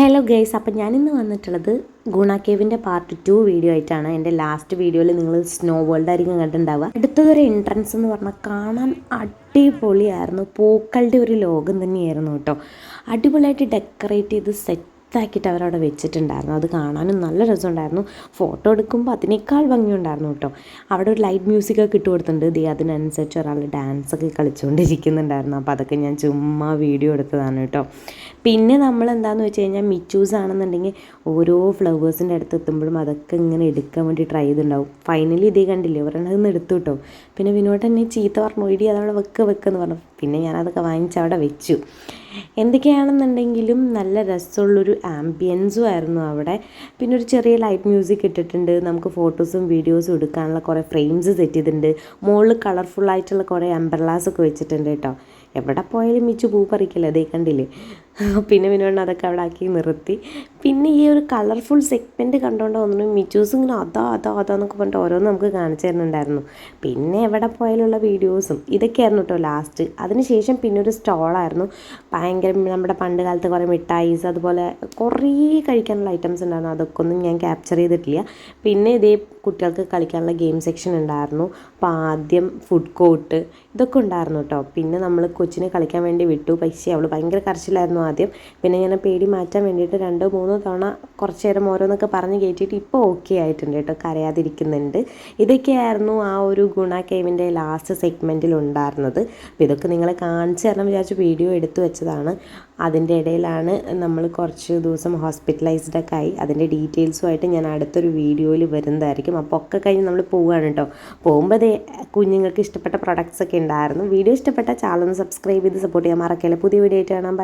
Hello guys, അപ്പം ഞാനിന്ന് വന്നിട്ടുള്ളത് ഗുണ കേവിൻ്റെ പാർട്ട് 2 വീഡിയോ ആയിട്ടാണ്. എൻ്റെ ലാസ്റ്റ് വീഡിയോയിൽ നിങ്ങൾ സ്നോ വേൾഡ് ആയിരിക്കും കണ്ടിട്ടുണ്ടാവുക. അടുത്തതൊരു എൻട്രൻസ് എന്ന് പറഞ്ഞാൽ കാണാൻ അടിപൊളിയായിരുന്നു. പൂക്കളുടെ ഒരു ലോകം തന്നെയായിരുന്നു കേട്ടോ. അടിപൊളിയായിട്ട് ഡെക്കറേറ്റ് ചെയ്ത് സെറ്റാക്കിയിട്ട് അവരവിടെ വെച്ചിട്ടുണ്ടായിരുന്നു. അത് കാണാനും നല്ല രസമുണ്ടായിരുന്നു. ഫോട്ടോ എടുക്കുമ്പോൾ അതിനേക്കാൾ ഭംഗിയുണ്ടായിരുന്നു കേട്ടോ. അവിടെ ഒരു ലൈറ്റ് മ്യൂസിക്കൊക്കെ ഇട്ട് കൊടുത്തിട്ടുണ്ട്. അതിനനുസരിച്ച് ഒരാൾ ഡാൻസൊക്കെ കളിച്ചുകൊണ്ടിരിക്കുന്നുണ്ടായിരുന്നു. അപ്പോൾ അതൊക്കെ ഞാൻ ചുമ്മാ വീഡിയോ എടുത്തതാണ് കേട്ടോ. പിന്നെ നമ്മൾ എന്താണെന്ന് വെച്ച് കഴിഞ്ഞാൽ മിച്ചൂസ് ആണെന്നുണ്ടെങ്കിൽ ഓരോ ഫ്ലവേഴ്സിൻ്റെ അടുത്ത് എത്തുമ്പോഴും അതൊക്കെ ഇങ്ങനെ എടുക്കാൻ വേണ്ടി ട്രൈ ചെയ്തിട്ടുണ്ടാവും. ഫൈനലി ഇതേ കണ്ടില്ലേ, ഒരെണ്ണം നിന്ന് എടുത്തു കേട്ടോ. പിന്നെ വിനോദ് എന്നെ ചീത്ത പറഞ്ഞു, ഇടി അതവിടെ വെക്കെന്ന് പറഞ്ഞു. പിന്നെ ഞാനതൊക്കെ വാങ്ങിച്ച് അവിടെ വെച്ചു. എന്തൊക്കെയാണെന്നുണ്ടെങ്കിലും നല്ല രസമുള്ളൊരു ആംബിയൻസും ആയിരുന്നു അവിടെ. പിന്നെ ഒരു ചെറിയ ലൈറ്റ് മ്യൂസിക് ഇട്ടിട്ടുണ്ട്. നമുക്ക് ഫോട്ടോസും വീഡിയോസും എടുക്കാനുള്ള കുറേ ഫ്രെയിംസ് സെറ്റ് ചെയ്തിട്ടുണ്ട്. മുകളിൽ കളർഫുള്ളായിട്ടുള്ള കുറേ അംബ്രല്ലാസൊക്കെ വെച്ചിട്ടുണ്ട് കേട്ടോ. എവിടെ പോയാലും മിച്ചു പൂ പറിക്കില്ല, അതേ കണ്ടില്ലേ. പിന്നെ വിനോദം അതൊക്കെ അവിടെ ആക്കി നിർത്തി. പിന്നെ ഈ ഒരു കളർഫുൾ സെഗ്മെൻറ്റ് കണ്ടുകൊണ്ട് തോന്നുന്നു മിച്ചൂസ് ഇങ്ങനെ അതാന്നൊക്കെ പറഞ്ഞിട്ട് ഓരോന്ന് നമുക്ക് കാണിച്ചു തരുന്നുണ്ടായിരുന്നു. പിന്നെ എവിടെ പോയാലുള്ള വീഡിയോസും ഇതൊക്കെയായിരുന്നു കേട്ടോ ലാസ്റ്റ്. അതിനുശേഷം പിന്നെ ഒരു സ്റ്റോളായിരുന്നു. ഭയങ്കര നമ്മുടെ പണ്ട് കാലത്ത് കുറേ മിഠായിസ് അതുപോലെ കുറേ കഴിക്കാനുള്ള ഐറ്റംസ് ഉണ്ടായിരുന്നു. അതൊക്കെ ഒന്നും ഞാൻ ക്യാപ്ചർ ചെയ്തിട്ടില്ല. പിന്നെ ഇതേ കുട്ടികൾക്ക് കളിക്കാനുള്ള ഗെയിം സെക്ഷൻ ഉണ്ടായിരുന്നു. അപ്പോൾ ആദ്യം ഫുഡ് കോർട്ട് ഇതൊക്കെ ഉണ്ടായിരുന്നു കേട്ടോ. പിന്നെ നമ്മൾ കൊച്ചിനെ കളിക്കാൻ വേണ്ടി വിട്ടു. പക്ഷേ അവൾ ഭയങ്കര കരച്ചിലായിരുന്നു ആദ്യം. പിന്നെ ഞാൻ പേടി മാറ്റാൻ വേണ്ടിയിട്ട് 2-3 തവണ കുറച്ച് നേരം ഓരോന്നൊക്കെ പറഞ്ഞ് കയറ്റിയിട്ട് ഇപ്പോൾ ഓക്കെ ആയിട്ടുണ്ട് കേട്ടോ, കരയാതിരിക്കുന്നുണ്ട്. ഇതൊക്കെയായിരുന്നു ആ ഒരു ഗുണ കേവിൻ്റെ ലാസ്റ്റ് സെഗ്മെൻറ്റിൽ ഉണ്ടായിരുന്നത്. അപ്പോൾ ഇതൊക്കെ നിങ്ങളെ കാണിച്ചു തരണം വിചാരിച്ച് വീഡിയോ എടുത്തു വെച്ചതാണ്. അതിൻ്റെ ഇടയിലാണ് നമ്മൾ കുറച്ച് ദിവസം ഹോസ്പിറ്റലൈസ്ഡൊക്കെ ആയി. അതിൻ്റെ ഡീറ്റെയിൽസുമായിട്ട് ഞാൻ അടുത്തൊരു വീഡിയോയിൽ വരുന്നതായിരിക്കും. അപ്പോൾ ഒക്കെ കഴിഞ്ഞ് നമ്മൾ പോവുകയാണ് കേട്ടോ. പോകുമ്പോൾ കുഞ്ഞുങ്ങൾക്ക് ഇഷ്ടപ്പെട്ട പ്രൊഡക്ട്സ് ഒക്കെ ഉണ്ടായിരുന്നു. വീഡിയോ ഇഷ്ടപ്പെട്ട ചാനൽ ഒന്ന് സബ്സ്ക്രൈബ് ചെയ്ത് സപ്പോർട്ട് ചെയ്യാൻ മറക്കല്ല. പുതിയ വീഡിയോ ആയിട്ട് കാണാം.